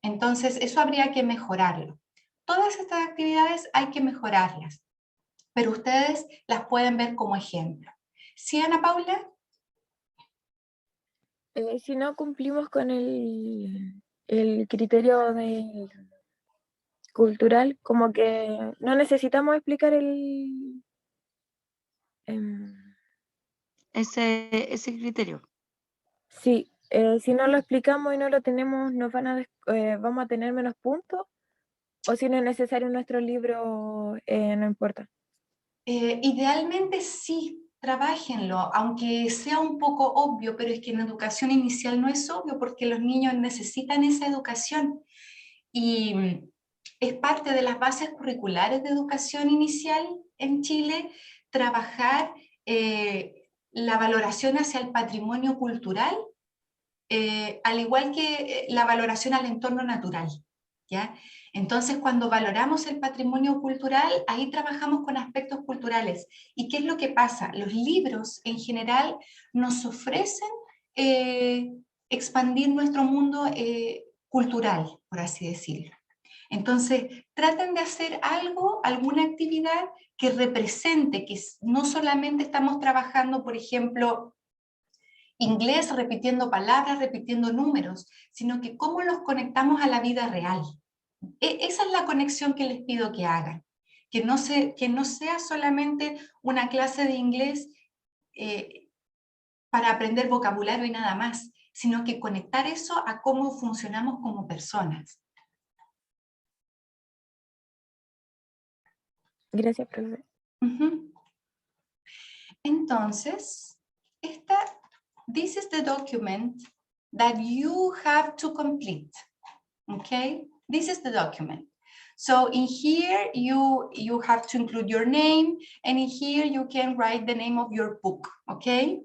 Entonces, eso habría que mejorarlo. Todas estas actividades hay que mejorarlas, pero ustedes las pueden ver como ejemplo. ¿Sí, Ana Paula? Si no cumplimos con el criterio de cultural, como que no necesitamos explicar Ese criterio. sí, si no lo explicamos y no lo tenemos, vamos a tener menos puntos, o si no es necesario en nuestro libro, no importa. Idealmente sí, trabájenlo, aunque sea un poco obvio, pero es que en educación inicial no es obvio porque los niños necesitan esa educación. Y es parte de las bases curriculares de educación inicial en Chile, trabajar la valoración hacia el patrimonio cultural, al igual que la valoración al entorno natural, ¿ya? Entonces, cuando valoramos el patrimonio cultural, ahí trabajamos con aspectos culturales. ¿Y qué es lo que pasa? Los libros, en general, nos ofrecen expandir nuestro mundo cultural, por así decirlo. Entonces, traten de hacer algo, alguna actividad que represente, que no solamente estamos trabajando, por ejemplo, inglés repitiendo palabras, repitiendo números, sino que cómo los conectamos a la vida real. Esa es la conexión que les pido que hagan, que no sea solamente una clase de inglés para aprender vocabulario y nada más, sino que conectar eso a cómo funcionamos como personas. Gracias, profe. Entonces, this is the document that you have to complete, okay? This is the document. So in here, you have to include your name, and in here you can write the name of your book, okay?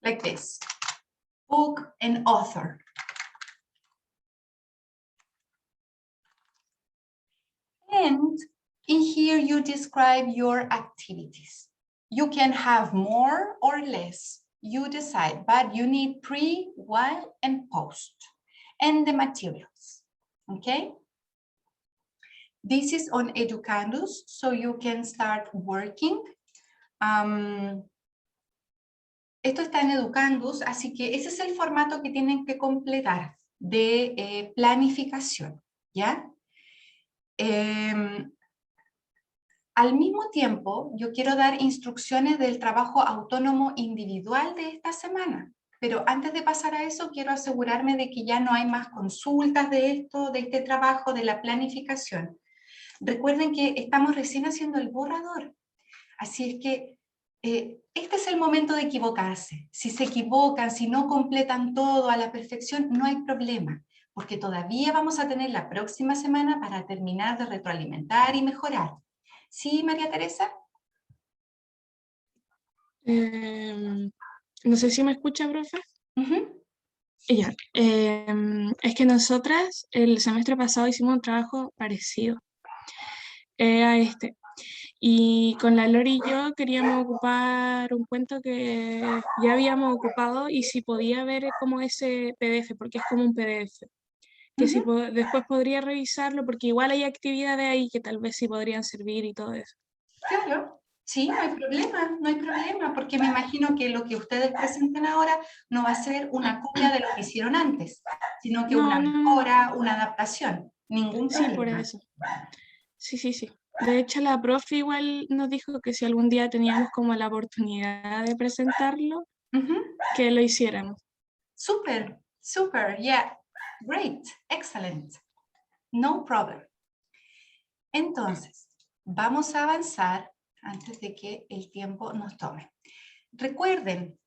Like this, book and author. And in here you describe your activities. You can have more or less, you decide, but you need pre, while, and post, and the materials, okay? This is on Educandus, so you can start working. Esto está en Educandus, así que ese es el formato que tienen que completar de planificación, ¿ya? Al mismo tiempo, yo quiero dar instrucciones del trabajo autónomo individual de esta semana. Pero antes de pasar a eso, quiero asegurarme de que ya no hay más consultas de esto, de este trabajo, de la planificación. Recuerden que estamos recién haciendo el borrador. Así es que este es el momento de equivocarse. Si se equivocan, si no completan todo a la perfección, no hay problema, porque todavía vamos a tener la próxima semana para terminar de retroalimentar y mejorar. ¿Sí, María Teresa? No sé si me escucha, profe. Ujú. Ya, es que nosotras el semestre pasado hicimos un trabajo parecido a este. Y con la Lori y yo queríamos ocupar un cuento que ya habíamos ocupado y si podía ver como ese PDF, porque es como un PDF. Que si después podría revisarlo, porque igual hay actividades ahí que tal vez sí podrían servir y todo eso. Claro, sí, no hay problema, porque me imagino que lo que ustedes presenten ahora no va a ser una copia de lo que hicieron antes, sino que una No, no, no. mejora, una adaptación, ningún Sí, por problema. eso. Sí, sí, sí. De hecho, la profe igual nos dijo que si algún día teníamos como la oportunidad de presentarlo, Ujú. que lo hiciéramos. Super, super, yeah, great, excellent, no problem. Entonces, vamos a avanzar antes de que el tiempo nos tome. Recuerden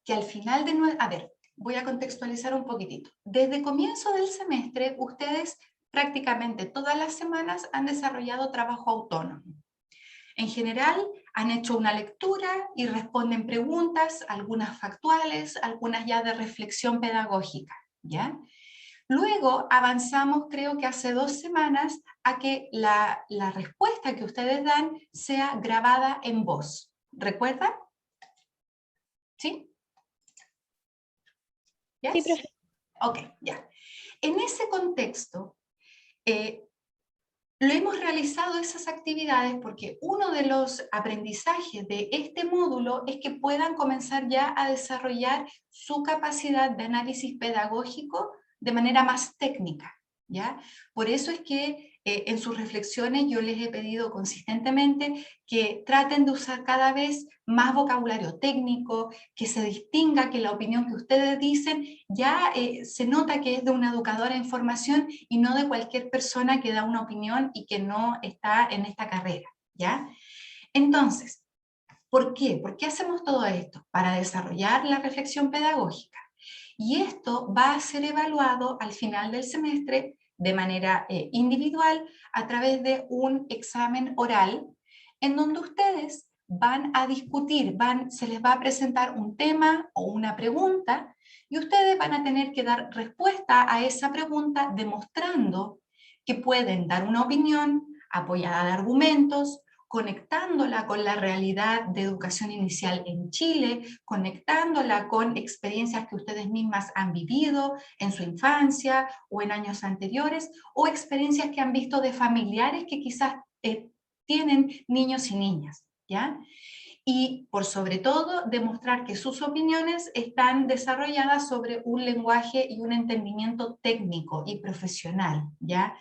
que al final de a ver, voy a contextualizar un poquitito. Desde comienzo del semestre, ustedes prácticamente todas las semanas han desarrollado trabajo autónomo. En general, han hecho una lectura y responden preguntas, algunas factuales, algunas ya de reflexión pedagógica, ¿ya? Luego avanzamos, creo que hace 2 semanas, a que la respuesta que ustedes dan sea grabada en voz. ¿Recuerdan? ¿Sí? Sí, Yes? profe. Ok, ya. En ese contexto, lo hemos realizado esas actividades porque uno de los aprendizajes de este módulo es que puedan comenzar ya a desarrollar su capacidad de análisis pedagógico de manera más técnica, ¿ya? Por eso es que en sus reflexiones yo les he pedido consistentemente que traten de usar cada vez más vocabulario técnico, que se distinga que la opinión que ustedes dicen ya se nota que es de una educadora en formación y no de cualquier persona que da una opinión y que no está en esta carrera, ¿ya? Entonces, ¿por qué? ¿Por qué hacemos todo esto? Para desarrollar la reflexión pedagógica. Y esto va a ser evaluado al final del semestre de manera individual a través de un examen oral en donde ustedes van a discutir, se les va a presentar un tema o una pregunta y ustedes van a tener que dar respuesta a esa pregunta demostrando que pueden dar una opinión apoyada de argumentos, conectándola con la realidad de educación inicial en Chile, conectándola con experiencias que ustedes mismas han vivido en su infancia o en años anteriores, o experiencias que han visto de familiares que quizás tienen niños y niñas, ¿ya? Y por sobre todo, demostrar que sus opiniones están desarrolladas sobre un lenguaje y un entendimiento técnico y profesional, ¿ya?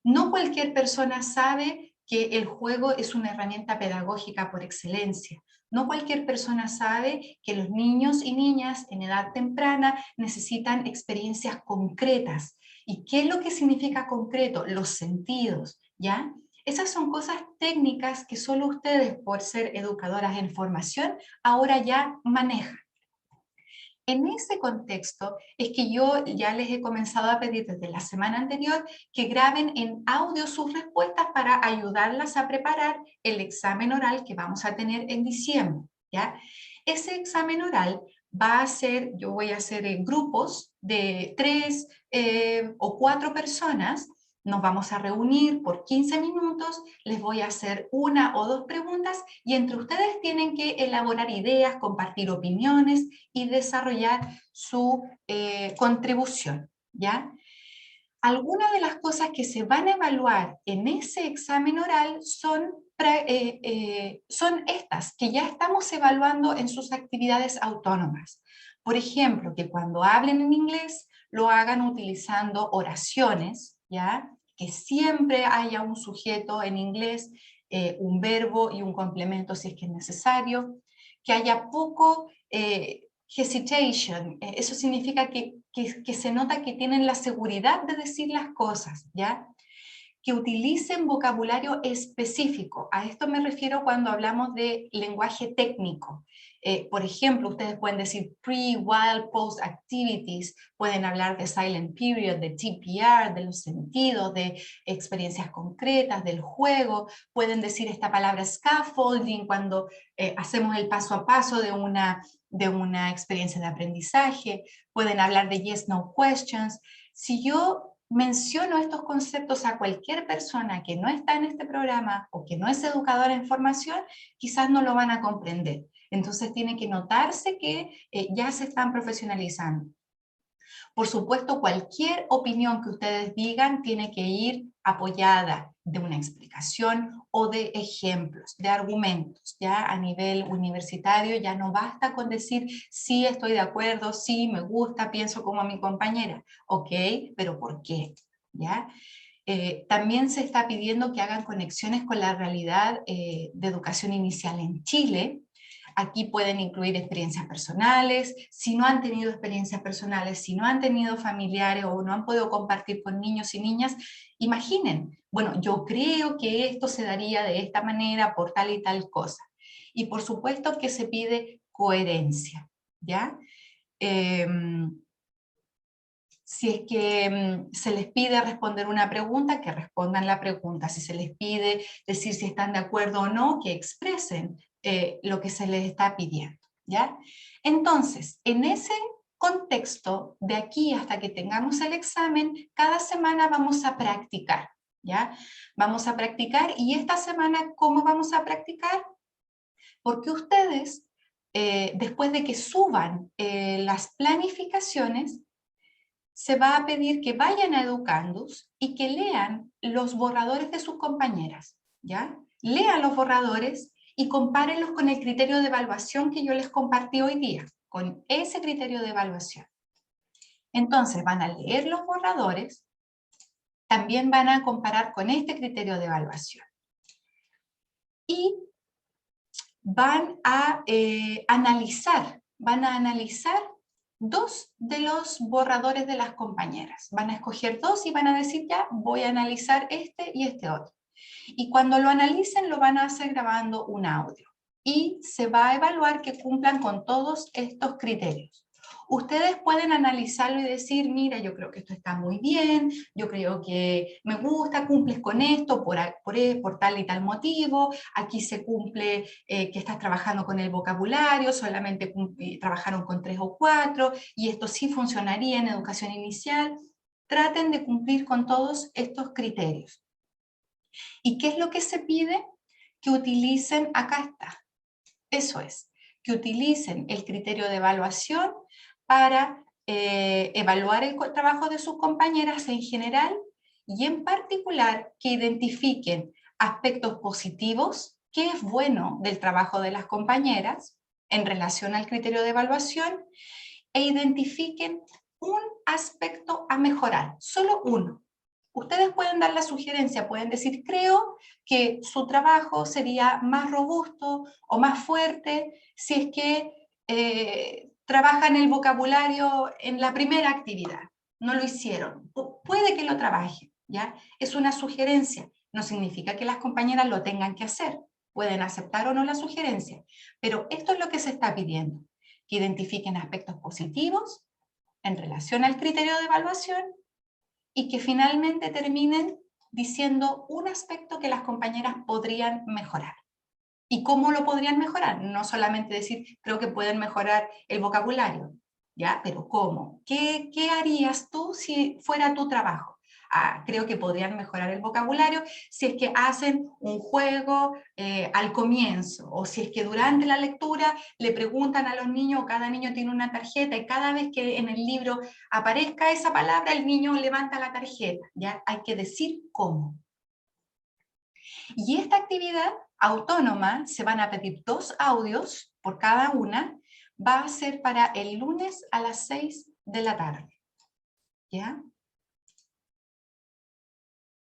No cualquier persona sabe que el juego es una herramienta pedagógica por excelencia. No cualquier persona sabe que los niños y niñas en edad temprana necesitan experiencias concretas. ¿Y qué es lo que significa concreto? Los sentidos, ¿ya? Esas son cosas técnicas que solo ustedes, por ser educadoras en formación, ahora ya manejan. En ese contexto es que yo ya les he comenzado a pedir desde la semana anterior que graben en audio sus respuestas para ayudarlas a preparar el examen oral que vamos a tener en diciembre, ¿ya? Ese examen oral va a ser, yo voy a hacer en grupos de 3 o 4 personas. Nos vamos a reunir por 15 minutos, les voy a hacer 1 o 2 preguntas y entre ustedes tienen que elaborar ideas, compartir opiniones y desarrollar su contribución, ¿ya? Algunas de las cosas que se van a evaluar en ese examen oral son estas, que ya estamos evaluando en sus actividades autónomas. Por ejemplo, que cuando hablen en inglés lo hagan utilizando oraciones, ¿ya? Que siempre haya un sujeto en inglés un verbo y un complemento si es que es necesario, que haya poco hesitation, eso significa que se nota que tienen la seguridad de decir las cosas, ¿ya? Que utilicen vocabulario específico. A esto me refiero cuando hablamos de lenguaje técnico. Por ejemplo, ustedes pueden decir pre, while, post activities, pueden hablar de silent period, de TPR, de los sentidos, de experiencias concretas, del juego, pueden decir esta palabra scaffolding cuando hacemos el paso a paso de una experiencia de aprendizaje, pueden hablar de yes, no questions. Si yo menciono estos conceptos a cualquier persona que no está en este programa o que no es educadora en formación, quizás no lo van a comprender. Entonces tiene que notarse que ya se están profesionalizando. Por supuesto, cualquier opinión que ustedes digan tiene que ir apoyada de una explicación o de ejemplos, de argumentos. Ya a nivel universitario ya no basta con decir sí estoy de acuerdo, sí me gusta, pienso como mi compañera. Ok, pero ¿por qué? ¿Ya? También se está pidiendo que hagan conexiones con la realidad de educación inicial en Chile. Aquí pueden incluir experiencias personales, si no han tenido experiencias personales, si no han tenido familiares o no han podido compartir con niños y niñas, imaginen, bueno, yo creo que esto se daría de esta manera por tal y tal cosa. Y por supuesto que se pide coherencia, ¿ya? Si es que se les pide responder una pregunta, que respondan la pregunta. Si se les pide decir si están de acuerdo o no, que expresen lo que se les está pidiendo, ¿ya? Entonces, en ese contexto, de aquí hasta que tengamos el examen, cada semana vamos a practicar, ¿ya? Vamos a practicar, y esta semana, ¿cómo vamos a practicar? Porque ustedes, después de que suban las planificaciones, se va a pedir que vayan a Educandus y que lean los borradores de sus compañeras, ¿ya? Lean los borradores y compárenlos con el criterio de evaluación que yo les compartí hoy día, con ese criterio de evaluación. Entonces van a leer los borradores, también van a comparar con este criterio de evaluación. Y van a analizar dos de los borradores de las compañeras. Van a escoger dos y van a decir ya, voy a analizar este y este otro. Y cuando lo analicen lo van a hacer grabando un audio. Y se va a evaluar que cumplan con todos estos criterios. Ustedes pueden analizarlo y decir, mira, yo creo que esto está muy bien, yo creo que me gusta, cumples con esto por tal y tal motivo, aquí se cumple que estás trabajando con el vocabulario, solamente trabajaron con 3 o 4, y esto sí funcionaría en educación inicial. Traten de cumplir con todos estos criterios. ¿Y qué es lo que se pide? Que utilicen, acá está, eso es, que utilicen el criterio de evaluación para evaluar el trabajo de sus compañeras en general y en particular que identifiquen aspectos positivos, qué es bueno del trabajo de las compañeras en relación al criterio de evaluación, e identifiquen un aspecto a mejorar, solo uno. Ustedes pueden dar la sugerencia, pueden decir, creo que su trabajo sería más robusto o más fuerte si es que trabajan el vocabulario en la primera actividad. No lo hicieron. Puede que lo trabajen, ¿ya? Es una sugerencia. No significa que las compañeras lo tengan que hacer. Pueden aceptar o no la sugerencia. Pero esto es lo que se está pidiendo. Que identifiquen aspectos positivos en relación al criterio de evaluación y que finalmente terminen diciendo un aspecto que las compañeras podrían mejorar. ¿Y cómo lo podrían mejorar? No solamente decir, creo que pueden mejorar el vocabulario, ¿ya? Pero ¿cómo? ¿Qué harías tú si fuera tu trabajo? Creo que podrían mejorar el vocabulario si es que hacen un juego al comienzo, o si es que durante la lectura le preguntan a los niños, cada niño tiene una tarjeta, y cada vez que en el libro aparezca esa palabra, el niño levanta la tarjeta, ¿ya? Hay que decir cómo. Y esta actividad autónoma, se van a pedir 2 audios por cada una, va a ser para el lunes a las 6 de la tarde, ¿ya?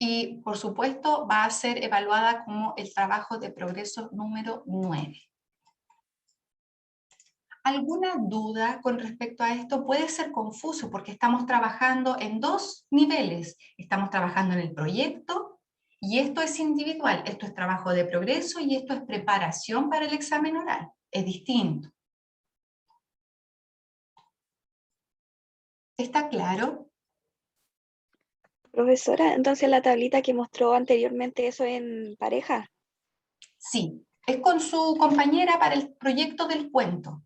y por supuesto va a ser evaluada como el trabajo de progreso número 9. ¿Alguna duda con respecto a esto? Puede ser confuso porque estamos trabajando en dos niveles. Estamos trabajando en el proyecto y esto es individual. Esto es trabajo de progreso y esto es preparación para el examen oral. Es distinto. ¿Está claro? Profesora, entonces la tablita que mostró anteriormente, eso en pareja. Sí, es con su compañera para el proyecto del cuento.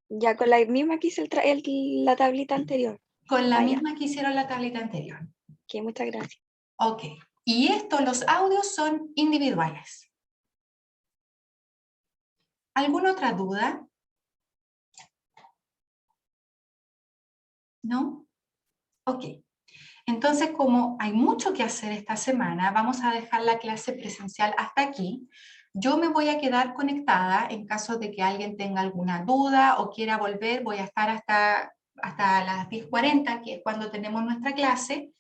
Ya con la misma que hice la tablita anterior. Con la Ah, ya. misma que hicieron la tablita anterior. Ok, muchas gracias. Ok. Y esto, los audios son individuales. ¿Alguna otra duda? ¿No? Ok. Entonces, como hay mucho que hacer esta semana, vamos a dejar la clase presencial hasta aquí. Yo me voy a quedar conectada en caso de que alguien tenga alguna duda o quiera volver. Voy a estar hasta las 10:40, que es cuando tenemos nuestra clase.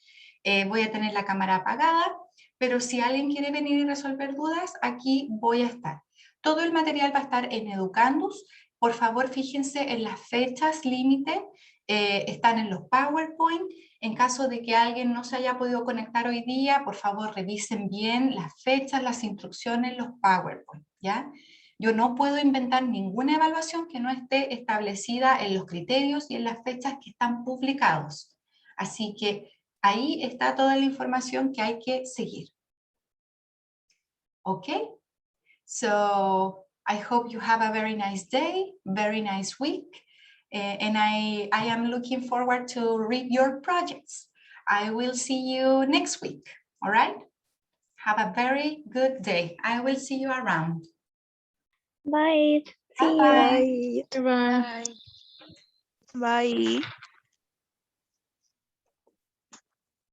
Voy a tener la cámara apagada, pero si alguien quiere venir y resolver dudas, aquí voy a estar. Todo el material va a estar en Educandus. Por favor, fíjense en las fechas límite. Están en los PowerPoint. En caso de que alguien no se haya podido conectar hoy día, por favor revisen bien las fechas, las instrucciones, los PowerPoint, ¿ya? Yo no puedo inventar ninguna evaluación que no esté establecida en los criterios y en las fechas que están publicados. Así que ahí está toda la información que hay que seguir. ¿Ok? So, I hope you have a very nice day, very nice week. And I am looking forward to read your projects. I will see you next week, all right? Have a very good day. I will see you around. Bye. See you. Bye-bye. Bye. Bye. Bye.